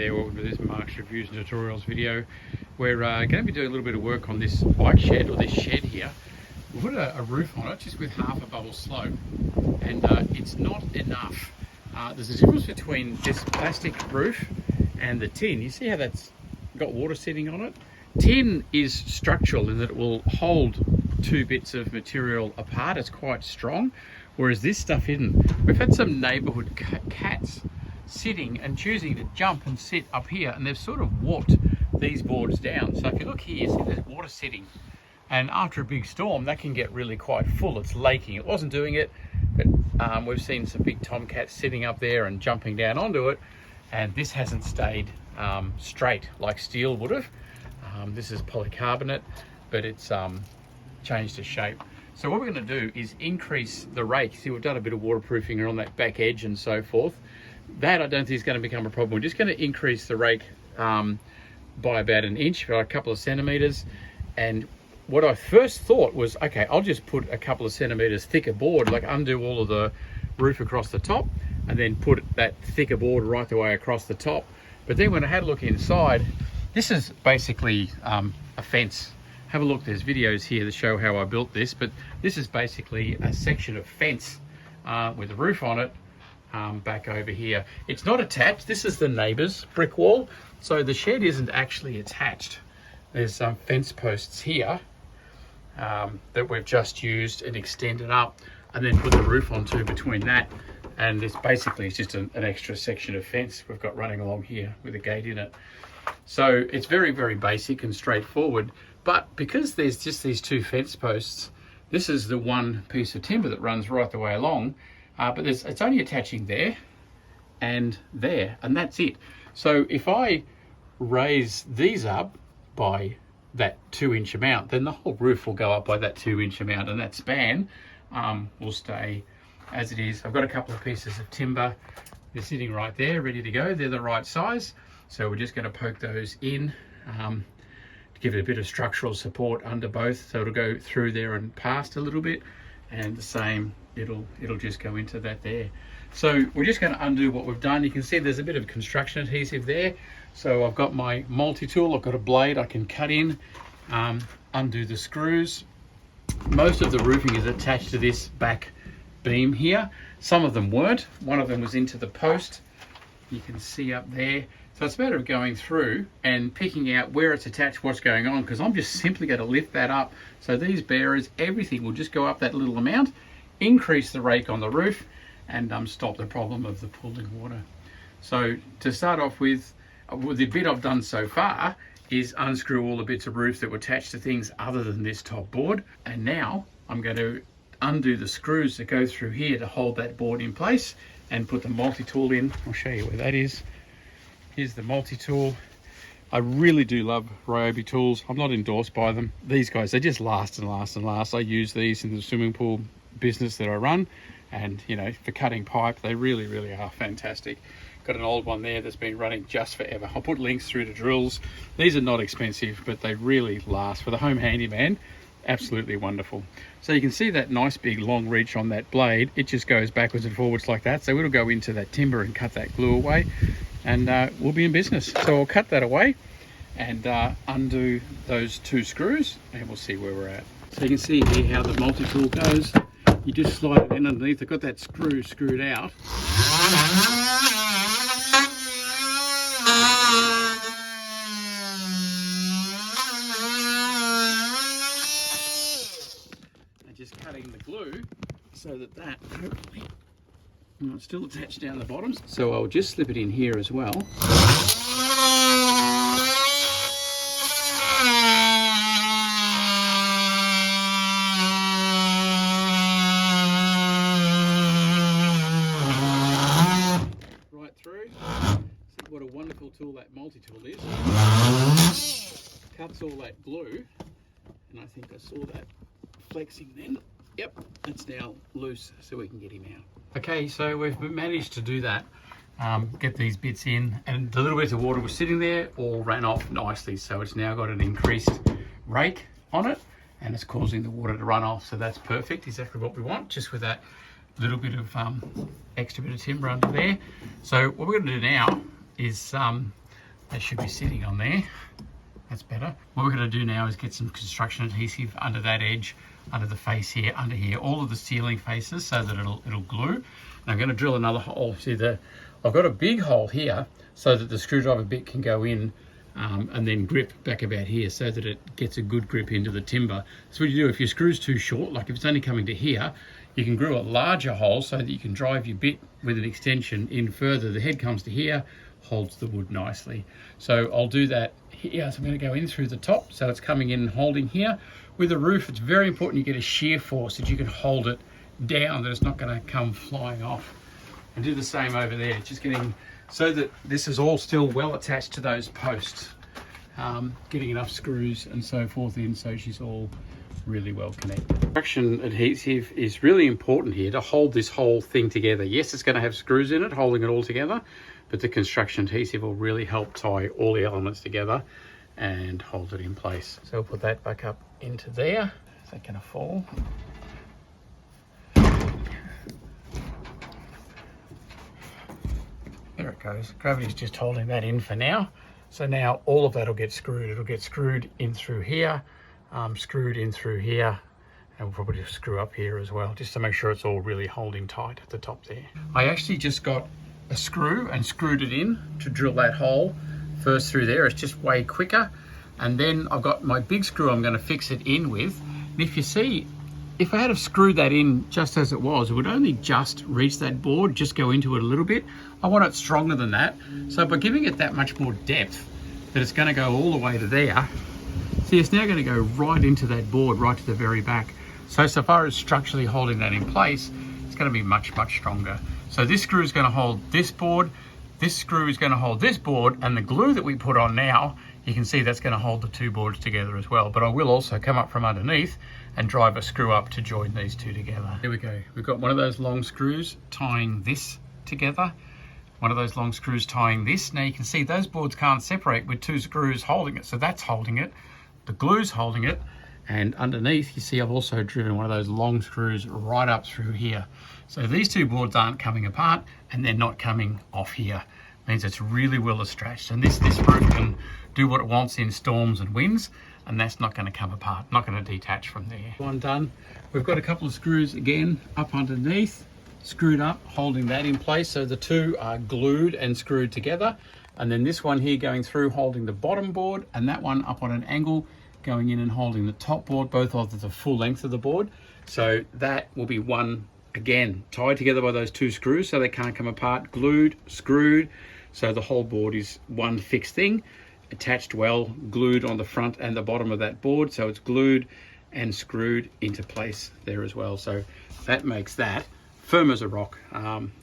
there, welcome to this Mark's Reviews and Tutorials video. We're going to be doing a little bit of work on this bike shed, or this shed here. We've put a roof on it just with half a bubble slope, and it's not enough. There's a difference between this plastic roof and the tin. You see how that's got water sitting on it? Tin is structural in that it will hold two bits of material apart. It's quite strong, whereas this stuff isn't. We've had some neighbourhood cats sitting and choosing to jump and sit up here, and they've sort of warped these boards down. So if you look here, you see there's water sitting, and after a big storm that can get really quite full. It's laking. It wasn't doing it, but we've seen some big tomcats sitting up there and jumping down onto it, and this hasn't stayed straight like steel would have. This is polycarbonate, but it's changed its shape. So what we're going to do is increase the rake. See, we've done a bit of waterproofing on that back edge and so forth. That I don't think is going to become a problem. We're just going to increase the rake by about an inch, or a couple of centimeters. And what I first thought was, okay, I'll just put a couple of centimeters thicker board, like undo all of the roof across the top, and then put that thicker board right the way across the top. But then when I had a look inside, this is basically a fence. Have a look, there's videos here that show how I built this, but this is basically a section of fence with a roof on it back over here. It's not attached. This is the neighbour's brick wall, so the shed isn't actually attached. There's some fence posts here that we've just used and extended up and then put the roof onto between that, and this basically is just an extra section of fence we've got running along here with a gate in it. So it's very, very basic and straightforward, but because there's just these two fence posts, this is the one piece of timber that runs right the way along, but it's only attaching there, and that's it. So if I raise these up by that 2-inch amount, then the whole roof will go up by that 2-inch amount, and that span will stay as it is. I've got a couple of pieces of timber. They're sitting right there, ready to go. They're the right size. So we're just going to poke those in to give it a bit of structural support under both. So it'll go through there and past a little bit, and the same, it'll just go into that there. So we're just going to undo what we've done. You can see there's a bit of construction adhesive there. So I've got my multi-tool. I've got a blade I can cut in, undo the screws. Most of the roofing is attached to this back beam here. Some of them weren't. One of them was into the post. You can see up there. So it's a matter of going through and picking out where it's attached, what's going on, because I'm just simply going to lift that up. So these bearers, everything will just go up that little amount, increase the rake on the roof, and stop the problem of the pooling water. So to start off with, the bit I've done so far is unscrew all the bits of roof that were attached to things other than this top board. And now I'm going to undo the screws that go through here to hold that board in place and put the multi-tool in. I'll show you where that is. Here's the multi-tool. I really do love Ryobi tools. I'm not endorsed by them. These guys, they just last and last and last. I use these in the swimming pool business that I run, and you know, for cutting pipe, they really, really are fantastic. Got an old one there that's been running just forever. I'll put links through to drills. These are not expensive, but they really last. For the home handyman, absolutely wonderful. So you can see that nice big long reach on that blade. It just goes backwards and forwards like that. So it'll go into that timber and cut that glue away, and we'll be in business. So I'll cut that away and undo those two screws, and we'll see where we're at. So you can see here how the multi-tool goes. You just slide it in underneath. I've got that screw screwed out. And just cutting the glue so that hopefully, it's still attached down the bottoms. So I'll just slip it in here as well. Right through. See what a wonderful tool that multi-tool is. Cuts all that glue, and I think I saw that flexing then. Yep, it's now loose, so we can get him out. Okay, so we've managed to do that, get these bits in, and the little bits of water was sitting there all ran off nicely, so it's now got an increased rake on it, and it's causing the water to run off, so that's perfect, exactly what we want, just with that little bit of extra bit of timber under there. So what we're going to do now is They should be sitting on there. That's better. What we're going to do now is get some construction adhesive under that edge, under the face here, under here, all of the ceiling faces, so that it'll glue. And I'm going to drill another hole. See, I've got a big hole here so that the screwdriver bit can go in and then grip back about here so that it gets a good grip into the timber. So what you do, if your screw's too short, like if it's only coming to here, you can drill a larger hole so that you can drive your bit with an extension in further. The head comes to here, holds the wood nicely. So I'll do that here. So I'm going to go in through the top, so it's coming in and holding here. With a roof, it's very important you get a shear force that you can hold it down, that it's not going to come flying off. And do the same over there, just getting so that this is all still well attached to those posts. Getting enough screws and so forth in so she's all really well connected. Construction adhesive is really important here to hold this whole thing together. Yes, it's going to have screws in it holding it all together, but the construction adhesive will really help tie all the elements together and hold it in place. So we'll put that back up into there. Is that going to fall? There it goes. Gravity's just holding that in for now. So now all of that will get screwed. It'll get screwed in through here, screwed in through here, and we'll probably just screw up here as well, just to make sure it's all really holding tight at the top there. I actually just got a screw and screwed it in to drill that hole first through there. It's just way quicker. And then I've got my big screw I'm going to fix it in with. And if you see, if I had have screwed that in just as it would only just reach that board, just go into it a little bit. I want it stronger than that. So by giving it that much more depth, that it's going to go all the way to there, see, it's now going to go right into that board, right to the very back. So far as structurally holding that in place, it's going to be much, much stronger. So this screw is going to hold this board, this screw is going to hold this board, and the glue that we put on now, you can see that's going to hold the two boards together as well. But I will also come up from underneath and drive a screw up to join these two together. Here we go. We've got one of those long screws tying this together. One of those long screws tying this. Now you can see those boards can't separate with two screws holding it. So that's holding it. The glue's holding it. And underneath, you see I've also driven one of those long screws right up through here. So these two boards aren't coming apart and they're not coming off here. Means it's really well stretched. And this roof can do what it wants in storms and winds, and that's not going to come apart, not going to detach from there. One done. We've got a couple of screws again up underneath, screwed up, holding that in place. So the two are glued and screwed together. And then this one here going through, holding the bottom board, and that one up on an angle, going in and holding the top board, both of the full length of the board. So that will be one, again, tied together by those two screws so they can't come apart, glued, screwed. So the whole board is one fixed thing, attached well, glued on the front and the bottom of that board. So it's glued and screwed into place there as well. So that makes that firm as a rock,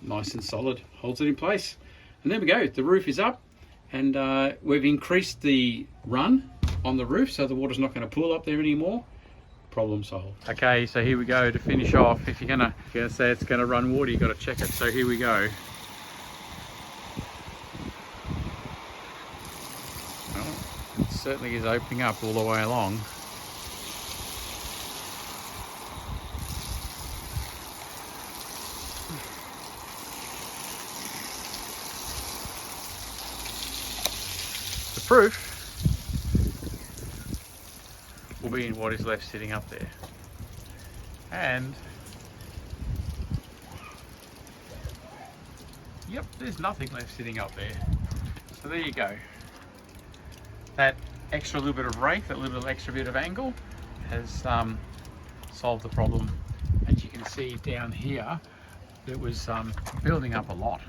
nice and solid, holds it in place. And there we go, the roof is up, and we've increased the run on the roof so the water's not going to pool up there anymore. Problem solved. Okay, so here we go to finish off. If you're gonna say it's gonna run water, you got to check it. So here we go. Well, it certainly is opening up all the way along. The proof will be in what is left sitting up there. And yep, there's nothing left sitting up there. So there you go. That extra little bit of rake, that little extra bit of angle has solved the problem. As you can see down here, it was building up a lot.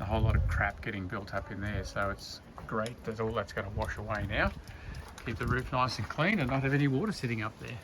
A whole lot of crap getting built up in there. So it's great that all that's going to wash away now. Keep the roof nice and clean and not have any water sitting up there.